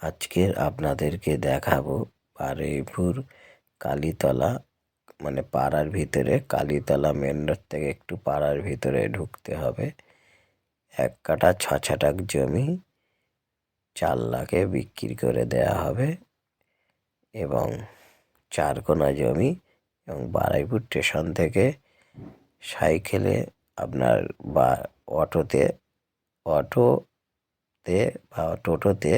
আজকে আপনাদেরকে দেখাবো বারুইপুর কালীতলা, মানে পাড়ার ভিতরে কালীতলা মেন রোড থেকে একটু পাড়ার ভিতরে ঢুকতে হবে। 1 কাঠা 6 ছটাক জমি 4 লাখে বিক্রি করে দেয়া হবে এবং 4 কোনা জমি, এবং বারুইপুর স্টেশন থেকে সাইকেলে আপনার বা অটোতে বা টোটোতে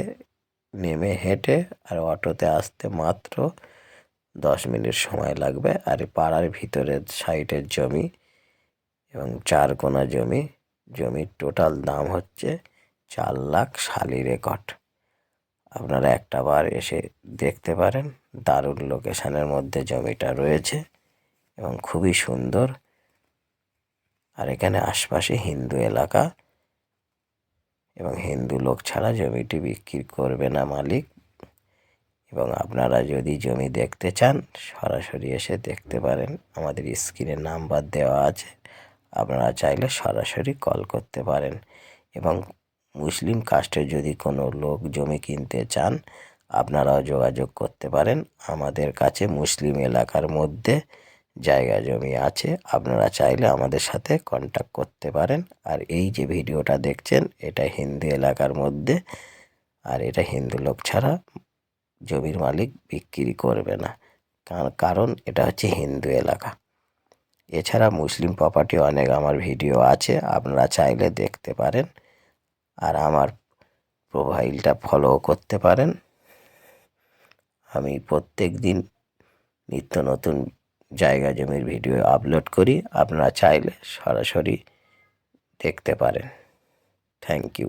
নেমে হেঁটে আর অটোতে আসতে মাত্র 10 মিনিট সময় লাগবে। আর পাড়ার ভিতরের সাইডের জমি এবং 4 কোনা জমির টোটাল দাম হচ্ছে 4 লাখ শালি রেকর্ড। আপনারা একটা বার এসে দেখতে পারেন। দারুণ লোকেশনের মধ্যে জমিটা রয়েছে এবং খুবই সুন্দর। আর এখানে আশপাশে হিন্দু এলাকা এবং হিন্দু লোক ছাড়া জমিটি বিক্রি করবে না মালিক। এবং আপনারা যদি জমি দেখতে চান সরাসরি এসে দেখতে পারেন। আমাদের স্ক্রিনে নাম্বার দেওয়া আছে, আপনারা চাইলে সরাসরি কল করতে পারেন। এবং মুসলিম কাস্টের যদি কোনো লোক জমি কিনতে চান আপনারাও যোগাযোগ করতে পারেন। আমাদের কাছে মুসলিম এলাকার মধ্যে জায়গা জমি আছে, আপনারা চাইলে আমাদের সাথে কন্ট্যাক্ট করতে পারেন। আর এই যে ভিডিওটা দেখছেন এটা হিন্দু এলাকার মধ্যে, আর এটা হিন্দু লোক ছাড়া জমির মালিক বিক্রি করবে না, কারণ এটা হচ্ছে হিন্দু এলাকা। এছাড়া মুসলিম প্রপার্টি অনেক আমার ভিডিও আছে, আপনারা চাইলে দেখতে পারেন। আর আমার প্রোফাইলটা ফলো করতে পারেন। আমি প্রত্যেক দিন নিত্য নতুন জায়গা জমির ভিডিও আপলোড করি, আপনারা চাইলে সরাসরি দেখতে পারেন। Thank you.